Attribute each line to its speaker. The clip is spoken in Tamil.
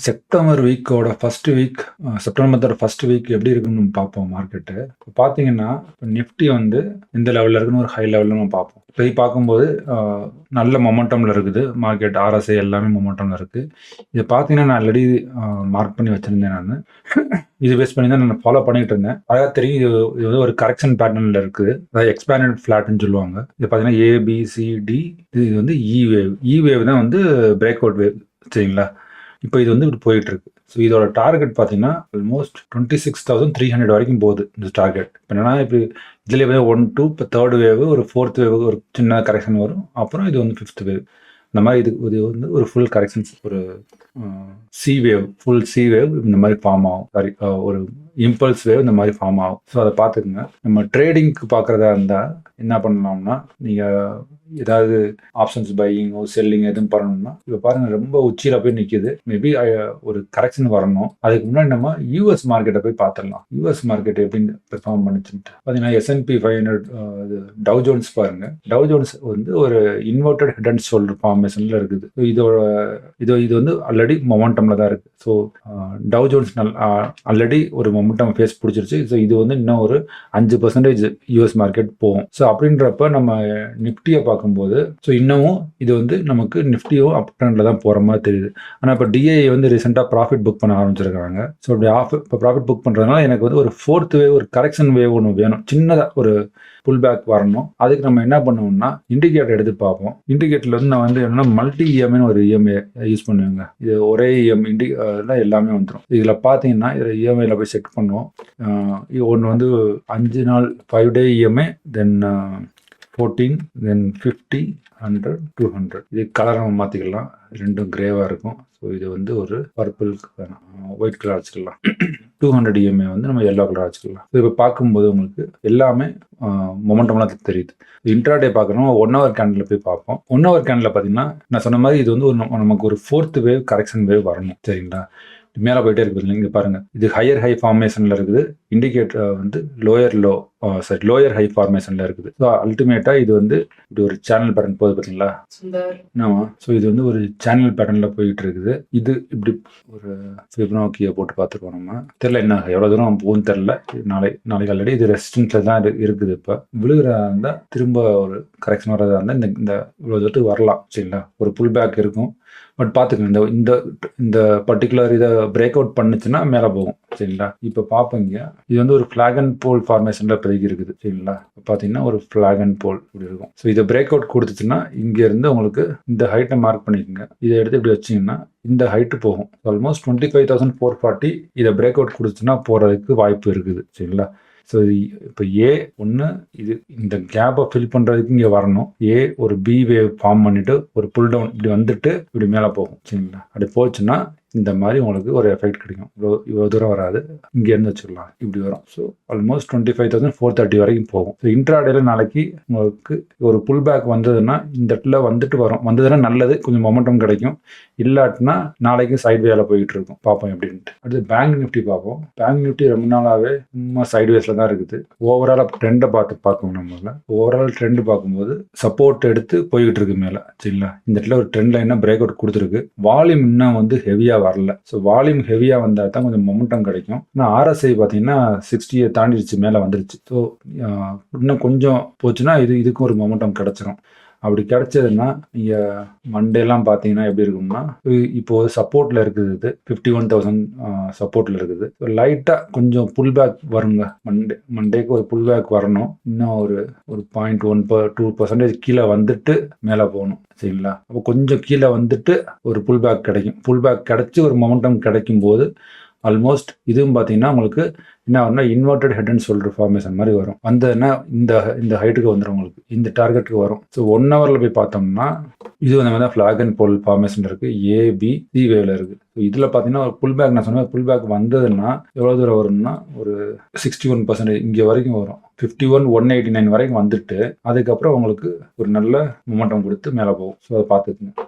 Speaker 1: செப்டம்பர் வீக்கோட ஃபர்ஸ்ட் வீக் செப்டம்பர் மந்தோட ஃபர்ஸ்ட் வீக் எப்படி இருக்குன்னு நம்ம பார்ப்போம் மார்க்கெட்டு. இப்போ பார்த்தீங்கன்னா, இப்போ நிஃப்டி வந்து எந்த லெவல்ல இருக்குன்னு ஒரு ஹை லெவல்ல நம்ம பார்ப்போம். இப்போதைக்கு பார்க்கும்போது நல்ல மொமெண்டம்ல இருக்குது மார்க்கெட். ஆர்எஸ்ஐ எல்லாமே மொமெண்டம்ல இருக்கு. இதை பார்த்தீங்கன்னா நான் ஆல்ரெடி மார்க் பண்ணி வச்சிருந்தேன் நான். இது பேஸ் பண்ணி தான் நான் ஃபாலோ பண்ணிட்டு இருந்தேன். அழகா தெரியும் இது வந்து ஒரு கரெக்ஷன் பேட்டர்ன்ல இருக்குது. அதாவது எக்ஸ்பேண்டட் ஃபிளாட்னு சொல்லுவாங்க. இது பார்த்தீங்கன்னா ஏபிசிடி, இது வந்து இ வேவ். இ வேவ் தான் வந்து பிரேக் அவுட் வேவ். சரிங்களா? இப்போ இது வந்து இப்படி போயிட்டு இருக்கு. ஸோ இதோட டார்கெட் பார்த்தீங்கன்னா ஆல்மோஸ்ட் 26,300 வரைக்கும் போகுது இந்த டார்கெட். இப்போ என்னன்னா இப்போ இதுலேயே வந்து 1 2 இப்போ தேர்ட் வேவ், ஒரு ஃபோர்த் வேவ், ஒரு சின்ன கரெக்ஷன் வரும். அப்புறம் இது வந்து ஃபிஃப்த் வேவ். இந்த மாதிரி இது வந்து ஒரு ஃபுல் கரெக்ஷன்ஸ், ஒரு C wave, full C wave இந்த மாதிரி ஃபார்ம் ஆகும். சாரி, ஒரு இம்பல்ஸ் வேவ் இந்த மாதிரி ஃபார்ம் ஆகும். ஸோ அதை பார்த்துக்குங்க. நம்ம ட்ரேடிங்க்கு பார்க்குறதா இருந்தால் என்ன பண்ணலாம்னா, நீங்கள் ஏதாவது ஆப்ஷன்ஸ் பையிங்கோ செல்லிங் எதுவும் பண்ணணும்னா, இப்போ பாருங்க ரொம்ப உச்சியில போய் நிற்கிது. மேபி ஒரு கரெக்ஷன் வரணும். அதுக்கு முன்னாடி நம்ம யூஎஸ் மார்க்கெட்டை போய் பார்த்துடலாம். யூஎஸ் மார்க்கெட் எப்படின்னு பெர்ஃபார்ம் பண்ணிச்சுட்டு பார்த்தீங்கன்னா, S&P 500 டவ் ஜோன்ஸ் பாருங்க. டவ் ஜோன்ஸ் வந்து ஒரு இன்வெர்டட் ஹெட் அண்ட் ஷோல்டர் ஃபார்மேஷன்ல இருக்குது. இது வந்து ஆல்ரெடி மொமெண்டம்ல தான் இருக்கு. ஸோ டவ் ஜோன்ஸ் ஆல்ரெடி ஒரு மொமெண்டம் ஃபேஸ் பிடிச்சிருச்சு. ஸோ இது வந்து இன்னும் ஒரு 5% யூஎஸ் மார்க்கெட் போகும். ஸோ அப்படின்றப்ப நம்ம நிஃப்டியை பார்க்கும்போது, ஸோ இன்னமும் இது வந்து நமக்கு நிஃப்டியும் அப் ட்ரெண்ட்ல தான் போகிற மாதிரி தெரியுது. ஆனால் இப்போ டிஐ வந்து ரீசெண்டாக ப்ராஃபிட் புக் பண்ண ஆரம்பிச்சிருக்காங்க. ஸோ அப்படி இப்போ ப்ராஃபிட் புக் பண்ணுறதுனால எனக்கு வந்து ஒரு ஃபோர்த் வேவ், ஒரு கரெக்ஷன் வேவ் ஒன்று வேணும். சின்னதாக ஒரு புல் பேக் வரணும். அதுக்கு நம்ம என்ன பண்ணுவோம்னா, இண்டிகேட்டர் எடுத்து பார்ப்போம். இண்டிகேட்டர்ல வந்து நான் வந்து என்னன்னா மல்டி இஎம்ஐன்னு ஒரு இஎம்ஐ யூஸ் பண்ணுவேங்க. இது ஒரே இஎம் எல்லாமே வந்துடும். இதில் பார்த்தீங்கன்னா இதில் இஎம்ஐல போய் செக் பண்ணுவோம். இது ஒன்று வந்து 5 நாள் 5 டே இஎம்ஐ, தென் 14, தென் 50, 100, 200. இது கலர் நம்ம மாற்றிக்கலாம். ரெண்டும் கிரேவாக இருக்கும். ஸோ இது வந்து ஒரு பர்பிளுக்கு வேணாம், ஒயிட் கலர் வச்சுக்கலாம். 200 இஎம்ஐ வந்து நம்ம எல்லோ கலர் வச்சுக்கலாம். ஸோ இப்போ பார்க்கும்போது உங்களுக்கு எல்லாமே மொமெண்டம்லாம் தெரியுது. இன்ட்ராடே பார்க்கணும், 1 ஹவர் கேண்டில் போய் பார்ப்போம். 1 ஹவர் கேண்டில் பார்த்தீங்கன்னா நான் சொன்ன மாதிரி இது வந்து நமக்கு ஒரு ஃபோர்த் வேவ், கரெக்ஷன் வேவ் வரணும். சரிங்களா? மேலே போயிட்டே இருக்குது. இங்கே பாருங்க, இது ஹையர் ஹை ஃபார்மேஷன்ல இருக்குது. இண்டிகேட்டர் வந்து லோயர் ஹை ஃபார்மேஷன்ல இருக்குது. ஸோ அல்டிமேட்டா இது வந்து இப்படி ஒரு சேனல் பேட்டர்ன் போகுது பார்த்தீங்களா? ஆமா. ஸோ இது வந்து ஒரு சேனல் பேட்டர்ன்ல போயிட்டு இருக்குது. இது இப்படி ஒரு ஃபிபனாக்கியை போட்டு பார்த்துருக்கோம். நம்ம தெரியல என்ன எவ்வளவு தூரம் போகும்னு தெரியல. நாளைக்கு ஆல்ரெடி இது ரெசிஸ்டன்ஸ்ல தான் இருக்குது. இப்போ விழுகிறதா இருந்தால், திரும்ப ஒரு கரெக்ஷன் வரதா இருந்தால் இந்த இவ்வளவு தூரத்துக்கு வரலாம். சரிங்களா? ஒரு புல் பேக் இருக்கும். பட் பார்த்துக்கங்க, இந்த இந்த பர்டிகுலர் இதை பிரேக் அவுட் பண்ணுச்சுன்னா மேலே போகும். சரிங்களா? இப்போ பார்ப்பீங்க, இது வந்து ஒரு ஃபிளாக் அண்ட் போல் ஃபார்மேஷன்ல இப்போதைக்கு இருக்குது. சரிங்களா? பார்த்தீங்கன்னா ஒரு ஃபிளாக் அண்ட் போல் இப்படி இருக்கும். ஸோ இதை பிரேக் அவுட் கொடுத்துச்சுன்னா இங்க இருந்து உங்களுக்கு இந்த ஹைட்டை மார்க் பண்ணிக்கோங்க. இதை எடுத்து இப்படி வச்சிங்கன்னா இந்த ஹைட்டு போகும். ஆல்மோஸ்ட் 25,440. இதை பிரேக் அவுட் கொடுத்துச்சுன்னா போகிறதுக்கு வாய்ப்பு இருக்குது. சரிங்களா? ஸோ இப்போ ஒன்று இது இந்த கேப்பை ஃபில் பண்ணுறதுக்கு இங்கே வரணும். ஒரு பி வேவ் ஃபார்ம் பண்ணிட்டு ஒரு புல் டவுன் இப்படி வந்துட்டு இப்படி மேலே போகும். சரிங்களா? அப்படி போச்சுன்னா இந்த மாதிரி உங்களுக்கு ஒரு எஃபெக்ட் கிடைக்கும். இவ்வளோ தூரம் வராது, இங்கேருந்து வச்சுக்கலாம், இப்படி வரும். ஸோ ஆல்மோஸ்ட் 25,430 வரைக்கும் போகும். ஸோ இன்ட்ராடேல நாளைக்கு உங்களுக்கு ஒரு புல் பேக் வந்ததுன்னா இந்த இடத்துல வந்துட்டு வரும். வந்ததுன்னா நல்லது, கொஞ்சம் மொமெண்டம் கிடைக்கும். இல்லாட்டினா நாளைக்கு சைட் வேல போயிட்டு இருக்கும். பார்ப்போம் எப்படின்ட்டு. அடுத்து பேங்க் நிஃப்டி பார்ப்போம். பேங்க் நிஃப்டி ரொம்ப நாளாகவே சும்மா சைட் வேஸ்ல தான் இருக்குது. ஓவரால் ட்ரெண்டை பார்க்கணும். நம்மள ஓவரால் ட்ரெண்ட் பார்க்கும்போது சப்போர்ட் எடுத்து போய்கிட்டு இருக்கு மேலே. சரிங்களா? இந்த இடத்துல ஒரு ட்ரெண்ட் லைனா பிரேக் அவுட் கொடுத்துருக்கு. வால்யூம் இன்னும் வந்து ஹெவியா வரல. ஸோ வால்யூம் ஹெவியா வந்தா தான் கொஞ்சம் மொமெண்டம் கிடைக்கும். ஆனால் RSI பார்த்தீங்கன்னா 60 தாண்டிடுச்சு, மேலே வந்துருச்சு. ஸோ இன்னும் கொஞ்சம் போச்சுன்னா இதுக்கும் ஒரு மொமெண்டம் கிடைச்சிரும். அப்படி கிடைச்சதுன்னா நீங்க மண்டேலாம் பார்த்தீங்கன்னா எப்படி இருக்கும்னா, இப்போ சப்போர்ட்ல இருக்குது. இது 51,000 சப்போர்ட்ல இருக்குது. லைட்டா கொஞ்சம் புல் பேக் வருங்க. மண்டேக்கு ஒரு புல் பேக் வரணும். இன்னும் ஒரு 0.1-2% கீழே வந்துட்டு மேலே போகணும். சரிங்களா? அப்போ கொஞ்சம் கீழே வந்துட்டு ஒரு புல் பேக் கிடைக்கும். புல் பேக் கிடைச்சி ஒரு மொமெண்டம் கிடைக்கும் போது ஆல்மோஸ்ட் இதுவும் பார்த்தீங்கன்னா உங்களுக்கு என்ன வரும்னா inverted head and shoulder formation மாதிரி வரும். வந்ததுன்னா இந்த ஹைட்டுக்கு வந்துடும், உங்களுக்கு இந்த டார்கெட்டுக்கு வரும். ஸோ 1 ஹவர்ல போய் பார்த்தோம்னா இது அந்த மாதிரி தான் ஃபிளாக் அண்ட் போல் ஃபார்மேஷன் இருக்கு. ABC வேவ்ல இருக்கு. இதுல பார்த்தீங்கன்னா ஒரு புல் பேக், நான் சொன்ன புல் பேக் வந்ததுன்னா எவ்வளோ தூரம் வரும்னா ஒரு 61% இங்கே வரைக்கும் வரும். 51,189 வரைக்கும் வந்துட்டு அதுக்கப்புறம் உங்களுக்கு ஒரு நல்ல மொமெண்டம் கொடுத்து மேலே போகும். ஸோ அதை பார்த்துக்குங்க.